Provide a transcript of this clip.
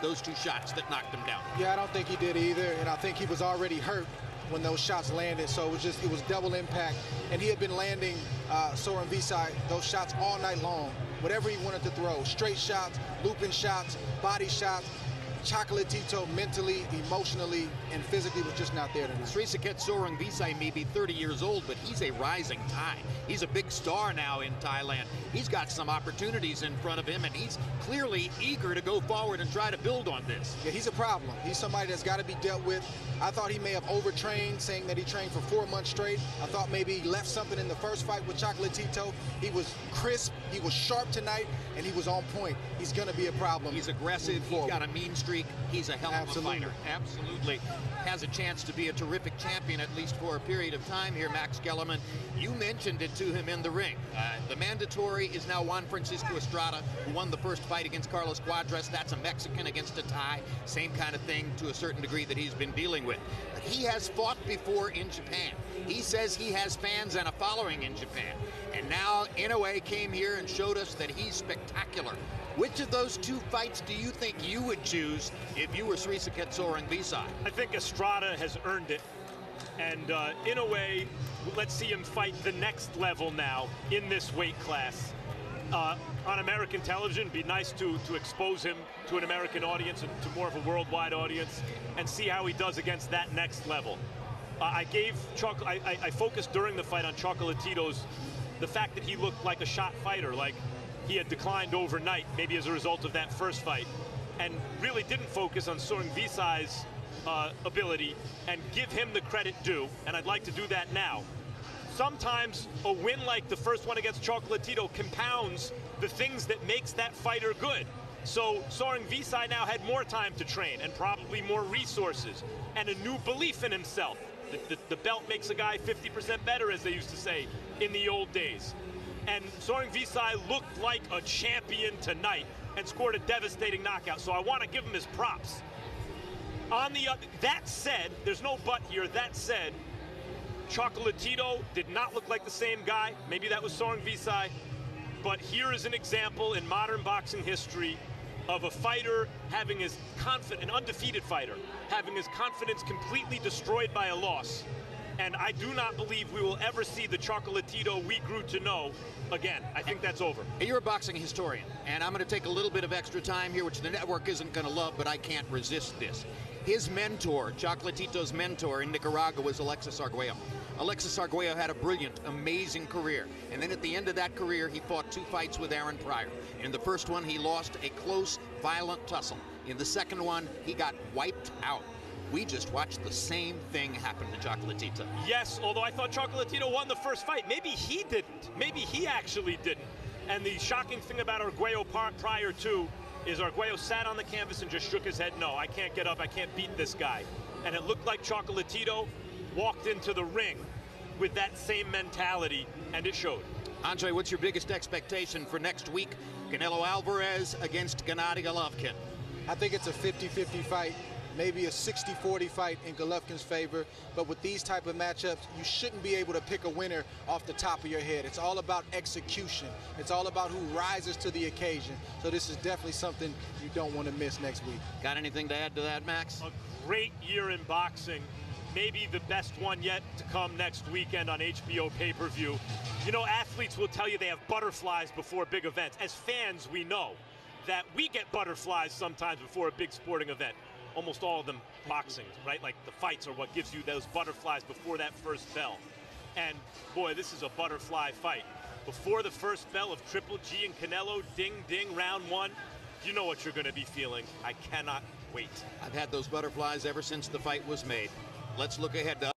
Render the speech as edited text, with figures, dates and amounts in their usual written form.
those two shots that knocked him down. Yeah, I don't think he did either, and I think he was already hurt when those shots landed, so it was double impact, and he had been landing Sor Rungvisai those shots all night long. Whatever he wanted to throw, straight shots, looping shots, body shots. Chocolatito mentally, emotionally, and physically was just not there tonight. Srisaket Sor Rungvisai may be 30 years old, but he's a rising tide. He's a big star now in Thailand. He's got some opportunities in front of him, and he's clearly eager to go forward and try to build on this. Yeah, he's a problem. He's somebody that's got to be dealt with. I thought he may have overtrained, saying that he trained for 4 months straight. I thought maybe he left something in the first fight with Chocolatito. He was crisp, he was sharp tonight, and he was on point. He's going to be a problem. He's aggressive, he's got a mean streak. He's a hell of a fighter. Absolutely. Has a chance to be a terrific champion, at least for a period of time here, Max Kellerman. You mentioned it to him in the ring. The mandatory is now Juan Francisco Estrada, who won the first fight against Carlos Cuadras. That's a Mexican against a Thai. Same kind of thing to a certain degree that he's been dealing with. But he has fought before in Japan. He says he has fans and a following in Japan. And now Inoue came here and showed us that he's spectacular. Which of those two fights do you think you would choose if you were Srisaket Sor Rungvisai? I think Estrada has earned it. And in a way, let's see him fight the next level now in this weight class. On American television, it'd be nice to expose him to an American audience and to more of a worldwide audience and see how he does against that next level. I focused during the fight on Chocolatito's, the fact that he looked like a shot fighter, like he had declined overnight, maybe as a result of that first fight, and really didn't focus on Sor Rungvisai's ability and give him the credit due, and I'd like to do that now. Sometimes a win like the first one against Chocolatito compounds the things that makes that fighter good. So Sor Rungvisai now had more time to train and probably more resources and a new belief in himself. The belt makes a guy 50% better, as they used to say in the old days. And Sor Rungvisai looked like a champion tonight and scored a devastating knockout, so I want to give him his props. On the that said, there's no but here, that said, Chocolatito did not look like the same guy. Maybe that was Sor Rungvisai, but here is an example in modern boxing history of a fighter having his an undefeated fighter, having his confidence completely destroyed by a loss. And I do not believe we will ever see the Chocolatito we grew to know again. I think that's over. You're a boxing historian, and I'm going to take a little bit of extra time here, which the network isn't going to love, but I can't resist this. His mentor, Chocolatito's mentor in Nicaragua, was Alexis Arguello. Alexis Arguello had a brilliant, amazing career. And then at the end of that career, he fought 2 fights with Aaron Pryor. In the first one, he lost a close, violent tussle. In the second one, he got wiped out. We just watched the same thing happen to Chocolatito. Yes, although I thought Chocolatito won the first fight. Maybe he didn't. Maybe he actually didn't. And the shocking thing about Arguello prior to is Arguello sat on the canvas and just shook his head. No, I can't get up. I can't beat this guy. And it looked like Chocolatito walked into the ring with that same mentality, and it showed. Andre, what's your biggest expectation for next week? Canelo Alvarez against Gennady Golovkin. I think it's a 50-50 fight. Maybe a 60-40 fight in Golovkin's favor, but with these type of matchups, you shouldn't be able to pick a winner off the top of your head. It's all about execution. It's all about who rises to the occasion. So this is definitely something you don't want to miss next week. Got anything to add to that, Max? A great year in boxing. Maybe the best one yet to come next weekend on HBO pay-per-view. You know, athletes will tell you they have butterflies before big events. As fans, we know that we get butterflies sometimes before a big sporting event. Almost all of them boxing, right? Like the fights are what gives you those butterflies before that first bell. And boy, this is a butterfly fight. Before the first bell of Triple G and Canelo, ding, ding, round 1, you know what you're gonna be feeling. I cannot wait. I've had those butterflies ever since the fight was made. Let's look ahead to